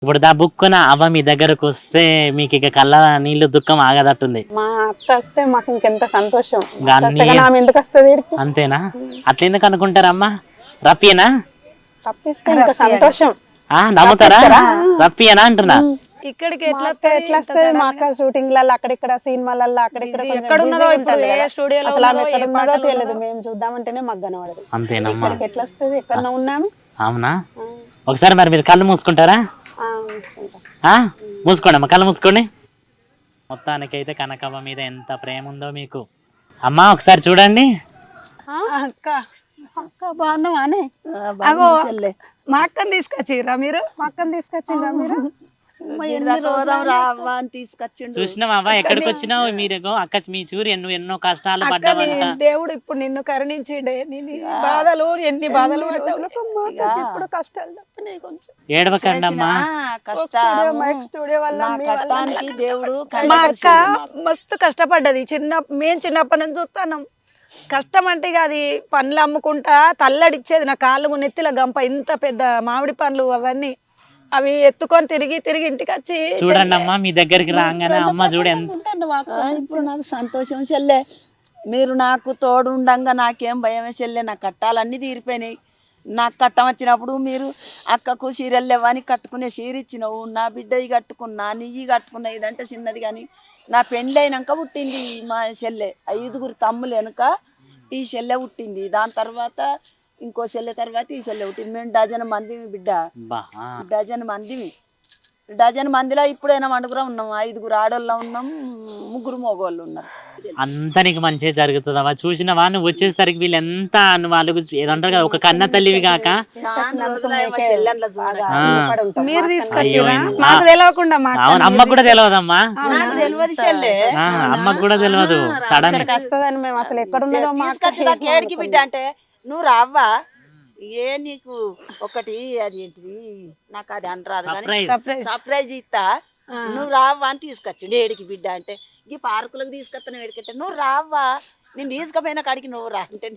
ఇప్పుడు దా బుక్కున అవ్వ మీ దగ్గరకు వస్తే మీకు ఇక కళ్ళ నీళ్ళు దుఃఖం ఆగదట్టుంది. మా అక్క వస్తే మాకు ఇంకెంత సంతోషం. ఇంకా అక్క వస్తే అన్నీ కానీ ఆమె ఎందుకు వస్తుంది ఈడికి? అంతేనా? అట్లెందుకు అనుకుంటారమ్మా? రప్పియనా? తప్పిస్తే ఇంకా సంతోషం. నమ్ముతారా? రప్పిస్తారా? రప్పియనా అంటున్నా. ఇక్కడికి మా ఎట్లా అక్క ఎట్లా వస్తుంది? మా అక్క షూటింగ్లలో అక్కడిక్కడ సినిమాలలో అక్కడిక్కడ కొంచెం ఎక్కడున్నదో busy ఇప్పుడు ఉంటది ఏ కదా. స్టూడియోలో అసలు ఆమె ఉన్నదో, ఎక్కడ ఏ ఉన్నదో పాటలో తెలియదు. ఉన్నదో. మేము చూద్దామంటేనే మాకు కనబడదు. అంతేనమ్మా. ఇక్కడికి ఎట్లా వస్తుంది? ఎక్కడన్నా ఉన్నాము. అవునా? ఒకసారి మరి మీరు కళ్ళు మూసుకుంటారా? చూసుకుంటాం. మూసుకోండి అమ్మా, కళ్ళు మూసుకోండి. మొత్తానికైతే కనకవ్వ మీద ఎంత ప్రేమ ఉందో మీకు. అమ్మా ఒకసారి చూడండి. అక్క అక్క బాగున్నావానే? అగో మా అక్కని తీసుకొచ్చిర్రా మీరు? మా అక్కని తీసుకొచ్చిండ్రా మీరు? తీసుకొచ్చిండు. చూసినావా అవ్వ, ఎక్కడికి వచ్చినావు మీరు? అక్క మీ చూరు ఎన్నో కష్టాలు అక్క పడ్డావంట. దేవుడు ఇప్పుడు నిన్ను కరుణించిండే. నేను బాధలు ఎన్ని బాధలు ఇప్పుడు కష్టాలు తప్పినాయి కొంచెం. ఏడవకండి అమ్మా. మైక్ స్టూడియో వల్ల మీ వల్ల కష్టానికి దేవుడు మా అక్క మస్తు కష్టపడ్డది. మేము చిన్నప్పటి నుంచి చూస్తున్నాం. కష్టం అంటే ఇక అది పండ్లు అమ్ముకుంటా తల్లడిచ్చేది. నా కాళ్ళు నెత్తిల గంప ఇంత పెద్ద మామిడి పండ్లు అవన్నీ అవి ఎత్తుకొని తిరిగి ఇంటికి వచ్చి చూడండి అమ్మా, మీ దగ్గరికి రాగానే అమ్మ చూడు ఇప్పుడు నాకు సంతోషం చెల్లె. మీరు నాకు తోడు ఉండంగా నాకేం భయమే చెల్లె. నా కట్టాలన్నీ తీరిపోయినాయి. నాకు కట్టం వచ్చినప్పుడు మీరు అక్కకు చీరలు లేవని కట్టుకునే చీర ఇచ్చినావు. నా బిడ్డది కట్టుకున్నా, నెయ్యి కట్టుకున్నా. ఇదంటే చిన్నది కానీ నా పెళ్ళి అయినాక పుట్టింది మా చెల్లె. 5గురు తమ్ములు వెనుక ఈ చెల్లె పుట్టింది. దాని తర్వాత ఇంకో చెల్లె తర్వాత ఈ చెల్లె పుట్టింది. మేము డజన్ మందిమి బిడ్డ, డజన్ మందిలో ఇప్పుడైనా వండుకురా ఉన్నాం. 5గురు ఆడోళ్ళ ఉన్నాం, 3 మగవాళ్ళు ఉన్నారు. అంతా నీకు మంచిగా జరుగుతుందమ్మా. చూసినవా నువ్వు వచ్చేసరికి వీళ్ళు ఎంత వాళ్ళు ఏదంటారు కదా, ఒక కన్న తల్లివి కాక మీరు తీసుకొచ్చిర్రా? మాకు తెలియకుండా అవును, అమ్మకు కూడా తెలియదమ్మా. నాకు తెలియదు చెల్లె, అమ్మకు కూడా తెలియదు. సడన్ వస్తుందని మేము అసలు ఎక్కడున్నదో తీసుకొచ్చి ఏడికి బిడ్డ అంటే నువ్వు రావ్వా ఏ నీకు ఒకటి అది ఏంటిది నాకు అది అనరాదు కానీ సర్ప్రైజ్ ఇస్తా, నువ్వు రావ్వా అని తీసుకొచ్చిండు. ఏడికి బిడ్డ అంటే ఈ పార్కులకు తీసుకొస్తాను. ఏడికంటే నువ్వు రావ్వా, నేను తీసుకుపోయిన కాడికి నువ్వు రా అంటే